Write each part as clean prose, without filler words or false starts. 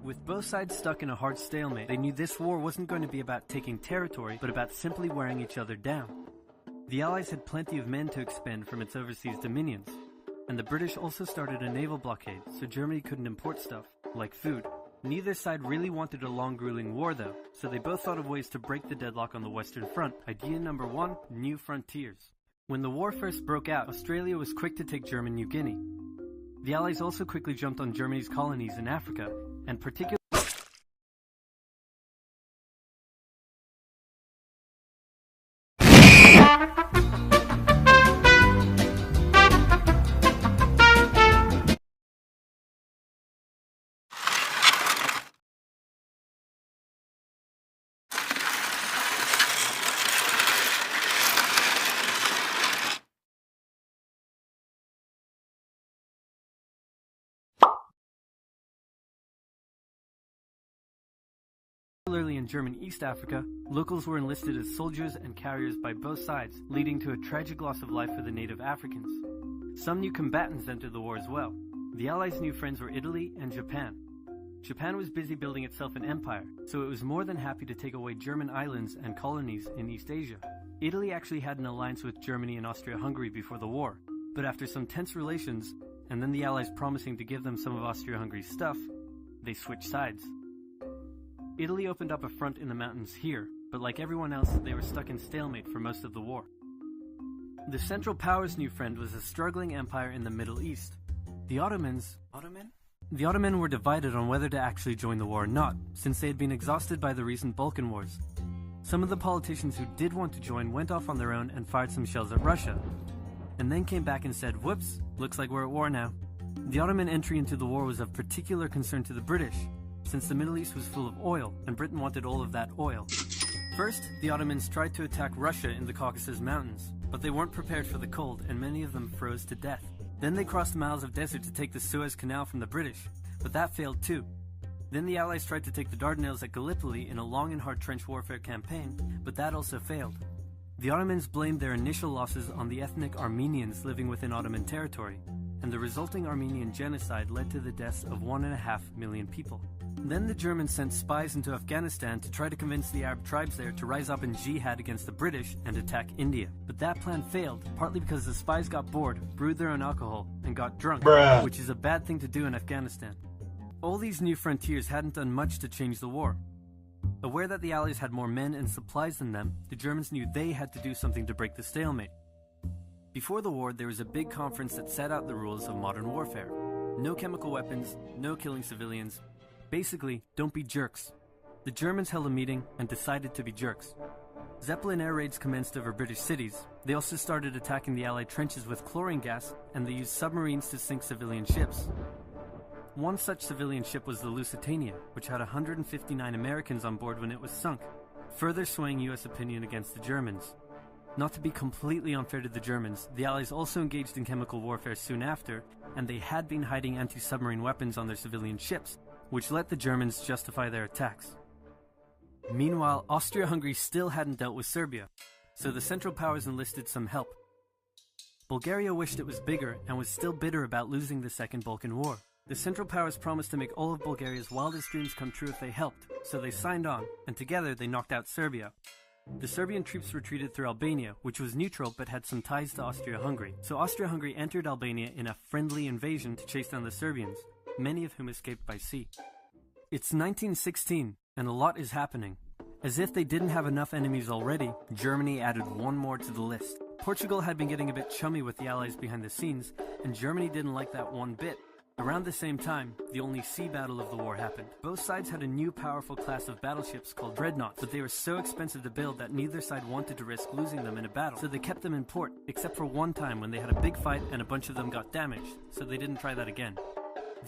With both sides stuck in a hard stalemate, they knew this war wasn't going to be about taking territory, but about simply wearing each other down. The Allies had plenty of men to expend from its overseas dominions, and the British also started a naval blockade, so Germany couldn't import stuff, like food. Neither side really wanted a long grueling war though, so they both thought of ways to break the deadlock on the Western Front. Idea number 1, new frontiers. When the war first broke out, Australia was quick to take German New Guinea. The Allies also quickly jumped on Germany's colonies in Africa, and particularly in German East Africa, locals were enlisted as soldiers and carriers by both sides, leading to a tragic loss of life for the native Africans. Some new combatants entered the war as well. The Allies' new friends were Italy and Japan. Japan was busy building itself an empire, so it was more than happy to take away German islands and colonies in East Asia. Italy actually had an alliance with Germany and Austria-Hungary before the war, but after some tense relations, and then the Allies promising to give them some of Austria-Hungary's stuff, they switched sides. Italy opened up a front in the mountains here, but like everyone else, they were stuck in stalemate for most of the war. The Central Powers' new friend was a struggling empire in the Middle East. The Ottomans were divided on whether to actually join the war or not, since they had been exhausted by the recent Balkan Wars. Some of the politicians who did want to join went off on their own and fired some shells at Russia, and then came back and said, "Whoops, looks like we're at war now." The Ottoman entry into the war was of particular concern to the British, since the Middle East was full of oil, and Britain wanted all of that oil. First, the Ottomans tried to attack Russia in the Caucasus Mountains, but they weren't prepared for the cold, and many of them froze to death. Then they crossed miles of desert to take the Suez Canal from the British, but that failed too. Then the Allies tried to take the Dardanelles at Gallipoli in a long and hard trench warfare campaign, but that also failed. The Ottomans blamed their initial losses on the ethnic Armenians living within Ottoman territory, and the resulting Armenian genocide led to the deaths of 1.5 million people. Then the Germans sent spies into Afghanistan to try to convince the Arab tribes there to rise up in jihad against the British and attack India. But that plan failed, partly because the spies got bored, brewed their own alcohol, and got drunk, which is a bad thing to do in Afghanistan. All these new frontiers hadn't done much to change the war. Aware that the Allies had more men and supplies than them, the Germans knew they had to do something to break the stalemate. Before the war, there was a big conference that set out the rules of modern warfare. No chemical weapons, no killing civilians. Basically, don't be jerks. The Germans held a meeting and decided to be jerks. Zeppelin air raids commenced over British cities. They also started attacking the Allied trenches with chlorine gas, and they used submarines to sink civilian ships. One such civilian ship was the Lusitania, which had 159 Americans on board when it was sunk, further swaying US opinion against the Germans. Not to be completely unfair to the Germans, the Allies also engaged in chemical warfare soon after, and they had been hiding anti-submarine weapons on their civilian ships, which let the Germans justify their attacks. Meanwhile, Austria-Hungary still hadn't dealt with Serbia, so the Central Powers enlisted some help. Bulgaria wished it was bigger and was still bitter about losing the Second Balkan War. The Central Powers promised to make all of Bulgaria's wildest dreams come true if they helped, so they signed on, and together they knocked out Serbia. The Serbian troops retreated through Albania, which was neutral but had some ties to Austria-Hungary. So Austria-Hungary entered Albania in a friendly invasion to chase down the Serbians, many of whom escaped by sea. It's 1916, and a lot is happening. As if they didn't have enough enemies already, Germany added one more to the list. Portugal had been getting a bit chummy with the Allies behind the scenes, and Germany didn't like that one bit. Around the same time, the only sea battle of the war happened. Both sides had a new powerful class of battleships called dreadnoughts, but they were so expensive to build that neither side wanted to risk losing them in a battle, so they kept them in port, except for one time when they had a big fight and a bunch of them got damaged, so they didn't try that again.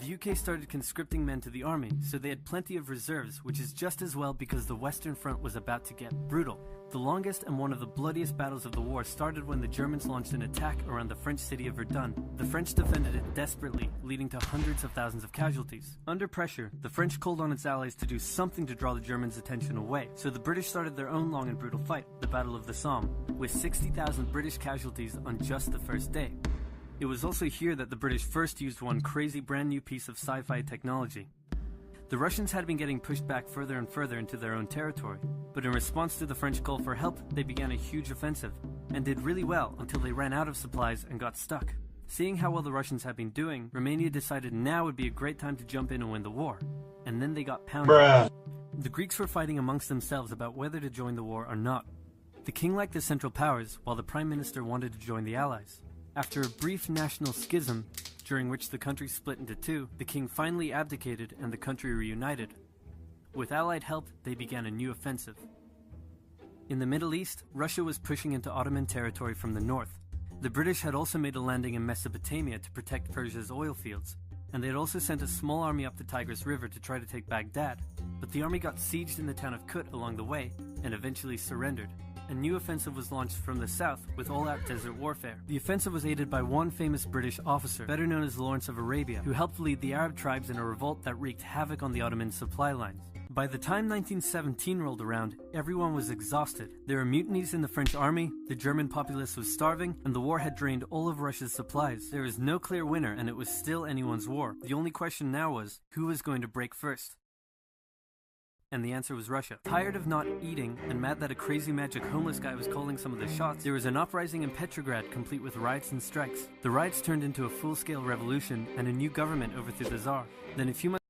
The UK started conscripting men to the army, so they had plenty of reserves, which is just as well because the Western Front was about to get brutal. The longest and one of the bloodiest battles of the war started when the Germans launched an attack around the French city of Verdun. The French defended it desperately, leading to hundreds of thousands of casualties. Under pressure, the French called on its allies to do something to draw the Germans' attention away, so the British started their own long and brutal fight, the Battle of the Somme, with 60,000 British casualties on just the first day. It was also here that the British first used one crazy brand new piece of sci-fi technology. The Russians had been getting pushed back further and further into their own territory, but in response to the French call for help, they began a huge offensive, and did really well until they ran out of supplies and got stuck. Seeing how well the Russians had been doing, Romania decided now would be a great time to jump in and win the war. And then they got pounded. Bruh. The Greeks were fighting amongst themselves about whether to join the war or not. The king liked the Central Powers, while the Prime Minister wanted to join the Allies. After a brief national schism, during which the country split into two, the king finally abdicated and the country reunited. With Allied help, they began a new offensive. In the Middle East, Russia was pushing into Ottoman territory from the north. The British had also made a landing in Mesopotamia to protect Persia's oil fields, and they had also sent a small army up the Tigris River to try to take Baghdad, but the army got sieged in the town of Kut along the way, and eventually surrendered. A new offensive was launched from the south with all-out desert warfare. The offensive was aided by one famous British officer, better known as Lawrence of Arabia, who helped lead the Arab tribes in a revolt that wreaked havoc on the Ottoman supply lines. By the time 1917 rolled around, everyone was exhausted. There were mutinies in the French army, the German populace was starving, and the war had drained all of Russia's supplies. There was no clear winner, and it was still anyone's war. The only question now was, who was going to break first? And the answer was Russia. Tired of not eating, and mad that a crazy magic homeless guy was calling some of the shots, there was an uprising in Petrograd complete with riots and strikes. The riots turned into a full-scale revolution, and a new government overthrew the Tsar. Then a few months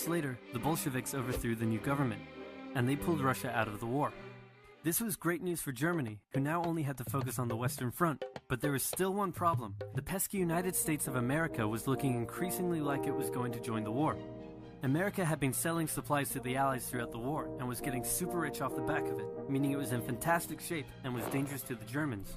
later, the Bolsheviks overthrew the new government, and they pulled Russia out of the war. This was great news for Germany, who now only had to focus on the Western Front. But there was still one problem. The pesky United States of America was looking increasingly like it was going to join the war. America had been selling supplies to the Allies throughout the war, and was getting super rich off the back of it, meaning it was in fantastic shape and was dangerous to the Germans.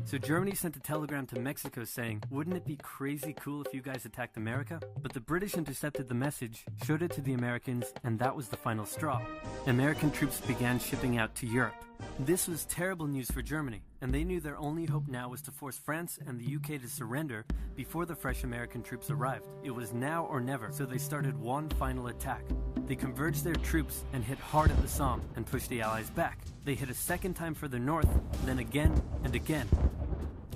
So Germany sent a telegram to Mexico saying, "Wouldn't it be crazy cool if you guys attacked America?" But the British intercepted the message, showed it to the Americans, and that was the final straw. American troops began shipping out to Europe. This was terrible news for Germany, and they knew their only hope now was to force France and the UK to surrender before the fresh American troops arrived. It was now or never, so they started one final attack. They converged their troops and hit hard at the Somme and pushed the Allies back. They hit a second time further north, then again and again.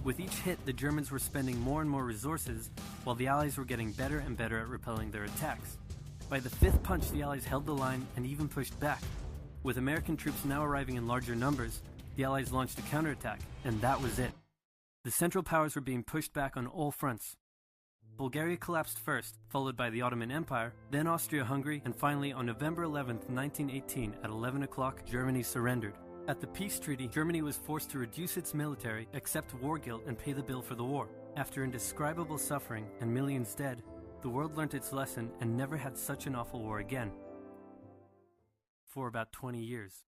With each hit, the Germans were spending more and more resources, while the Allies were getting better and better at repelling their attacks. By the fifth punch, the Allies held the line and even pushed back. With American troops now arriving in larger numbers, the Allies launched a counterattack, and that was it. The Central Powers were being pushed back on all fronts. Bulgaria collapsed first, followed by the Ottoman Empire, then Austria-Hungary, and finally on November 11, 1918, at 11 o'clock, Germany surrendered. At the peace treaty, Germany was forced to reduce its military, accept war guilt, and pay the bill for the war. After indescribable suffering and millions dead, the world learnt its lesson and never had such an awful war again. For about 20 years.